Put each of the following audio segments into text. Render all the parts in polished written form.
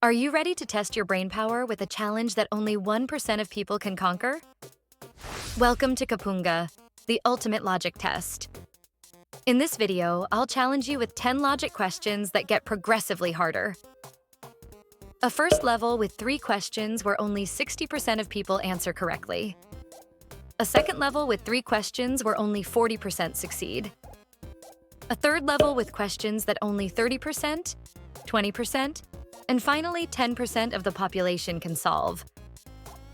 Are you ready to test your brain power with a challenge that only 1% of people can conquer? Welcome to Kapunga, the ultimate logic test. In this video, I'll challenge you with 10 logic questions that get progressively harder. A first level with 3 questions where only 60% of people answer correctly. A second level with 3 questions where only 40% succeed. A third level with questions that only 30%, 20%, and finally 10% of the population can solve.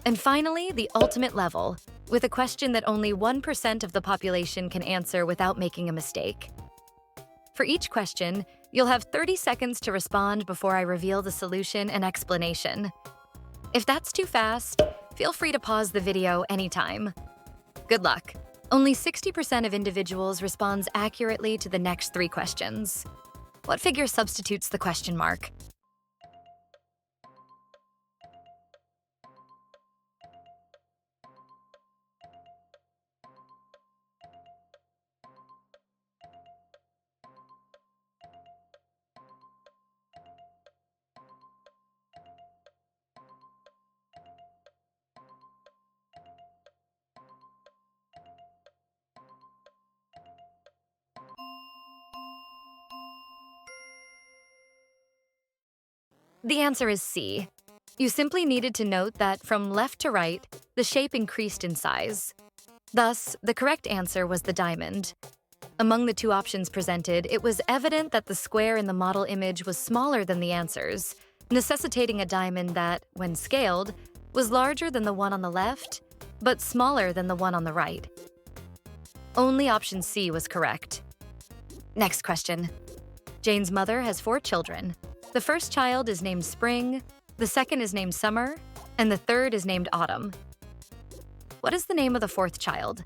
And finally, the ultimate level, with a question that only 1% of the population can answer without making a mistake. For each question, you'll have 30 seconds to respond before I reveal the solution and explanation. If that's too fast, feel free to pause the video anytime. Good luck. Only 60% of individuals responds accurately to the next 3 questions. What figure substitutes the question mark? The answer is C. You simply needed to note that from left to right, the shape increased in size. Thus, the correct answer was the diamond. Among the 2 options presented, it was evident that the square in the model image was smaller than the answers, necessitating a diamond that, when scaled, was larger than the one on the left, but smaller than the one on the right. Only option C was correct. Next question. Jane's mother has 4 children. The first child is named Spring, the second is named Summer, and the third is named Autumn. What is the name of the 4th child?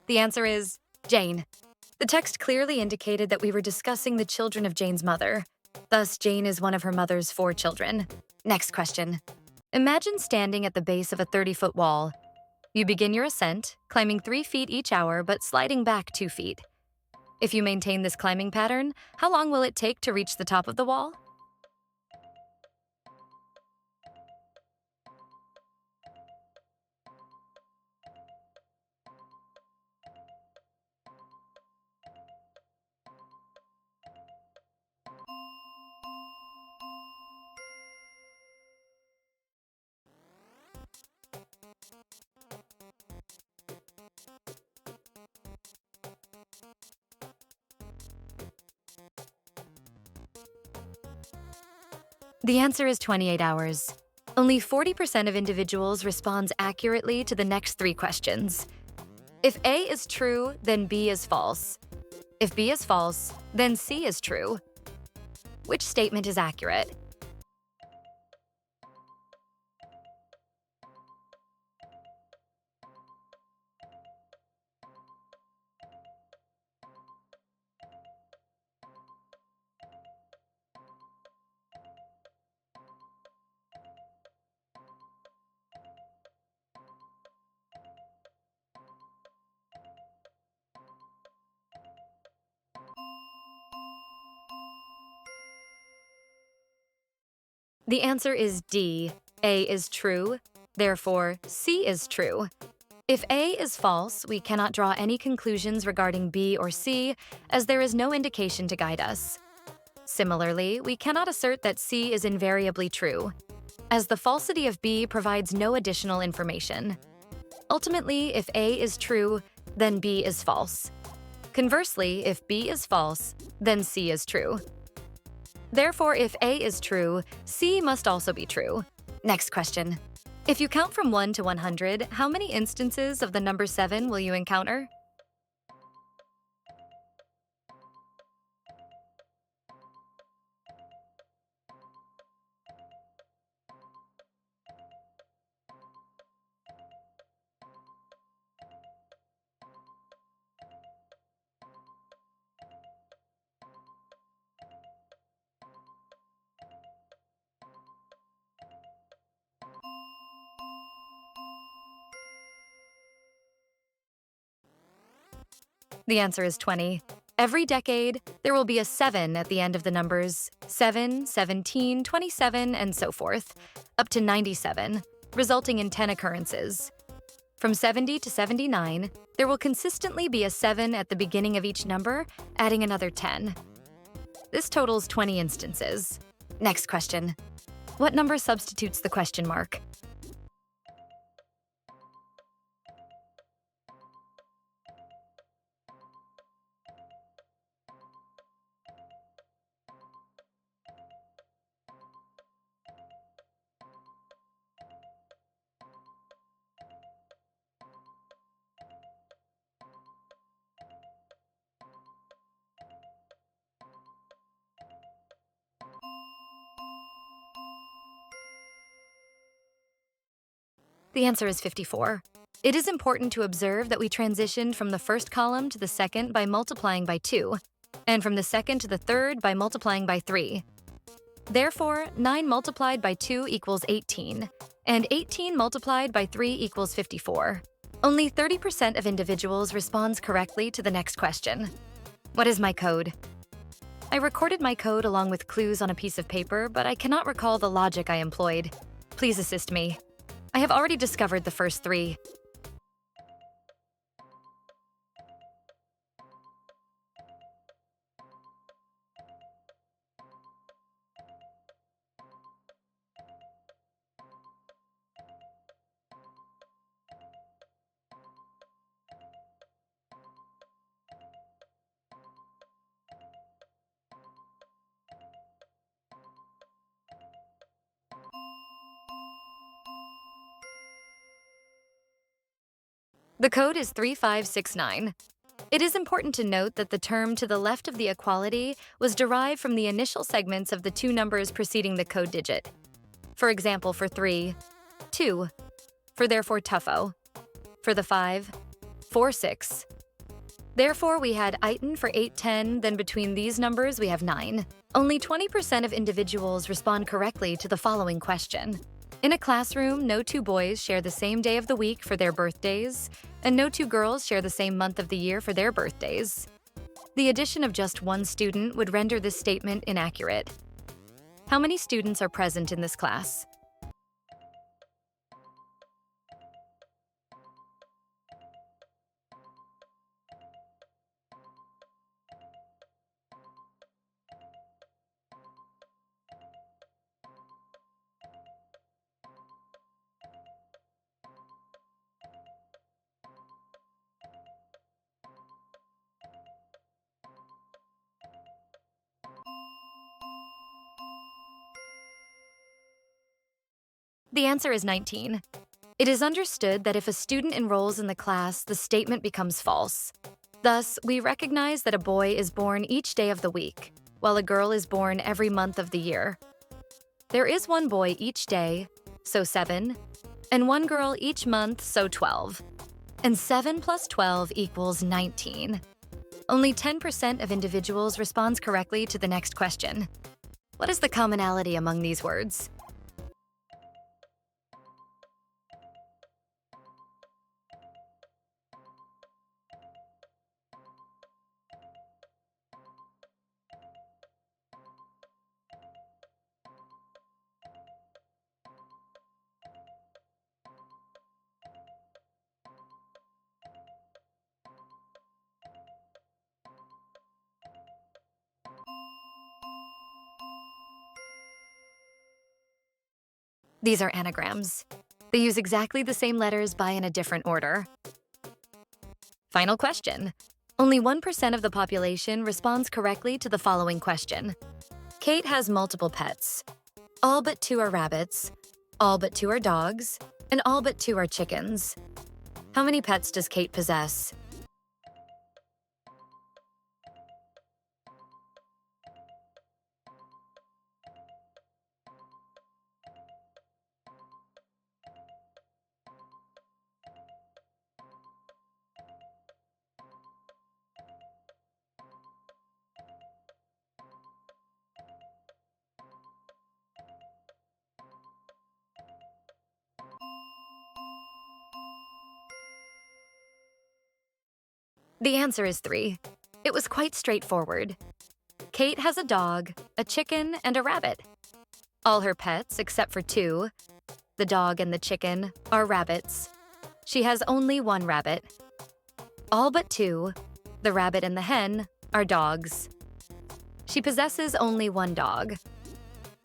The answer is Jane. The text clearly indicated that we were discussing the children of Jane's mother. Thus, Jane is one of her mother's 4 children. Next question. Imagine standing at the base of a 30-foot wall. You begin your ascent, climbing 3 feet each hour but sliding back 2 feet. If you maintain this climbing pattern, how long will it take to reach the top of the wall? The answer is 28 hours. Only 40% of individuals responds accurately to the next 3 questions. If A is true, then B is false. If B is false, then C is true. Which statement is accurate? The answer is D. A is true, therefore C is true. If A is false, we cannot draw any conclusions regarding B or C, as there is no indication to guide us. Similarly, we cannot assert that C is invariably true, as the falsity of B provides no additional information. Ultimately, if A is true, then B is false. Conversely, if B is false, then C is true. Therefore, if A is true, C must also be true. Next question. If you count from 1 to 100, how many instances of the number 7 will you encounter? The answer is 20. Every decade, there will be a 7 at the end of the numbers 7, 17, 27, and so forth, up to 97, resulting in 10 occurrences. From 70 to 79, there will consistently be a 7 at the beginning of each number, adding another 10. This totals 20 instances. Next question. What number substitutes the question mark? The answer is 54. It is important to observe that we transitioned from the first column to the second by multiplying by 2, and from the second to the third by multiplying by 3. Therefore, 9 multiplied by 2 equals 18, and 18 multiplied by 3 equals 54. Only 30% of individuals responds correctly to the next question. What is my code? I recorded my code along with clues on a piece of paper, but I cannot recall the logic I employed. Please assist me. I have already discovered the first 3. The code is 3569. It is important to note that the term to the left of the equality was derived from the initial segments of the 2 numbers preceding the code digit. For example, for 3, 2. For therefore tuffo. For the 5, 4, 6. Therefore, we had item for 8, 10, then between these numbers we have 9. Only 20% of individuals respond correctly to the following question. In a classroom, no 2 boys share the same day of the week for their birthdays, and no 2 girls share the same month of the year for their birthdays. The addition of just 1 student would render this statement inaccurate. How many students are present in this class? The answer is 19. It is understood that if a student enrolls in the class, the statement becomes false. Thus, we recognize that a boy is born each day of the week, while a girl is born every month of the year. There is 1 boy each day, so 7, and 1 girl each month, so 12. And 7 plus 12 equals 19. Only 10% of individuals responds correctly to the next question. What is the commonality among these words? These are anagrams. They use exactly the same letters but in a different order. Final question. Only 1% of the population responds correctly to the following question. Kate has multiple pets. All but 2 are rabbits, all but 2 are dogs, and all but 2 are chickens. How many pets does Kate possess? The answer is 3. It was quite straightforward. Kate has a dog, a chicken, and a rabbit. All her pets, except for 2, the dog and the chicken, are rabbits. She has only 1 rabbit. All but 2, the rabbit and the hen, are dogs. She possesses only 1 dog.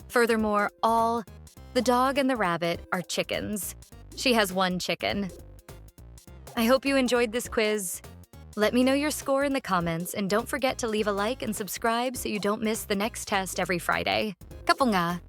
Furthermore, the dog and the rabbit are chickens. She has 1 chicken. I hope you enjoyed this quiz. Let me know your score in the comments, and don't forget to leave a like and subscribe so you don't miss the next test every Friday. Kapunga!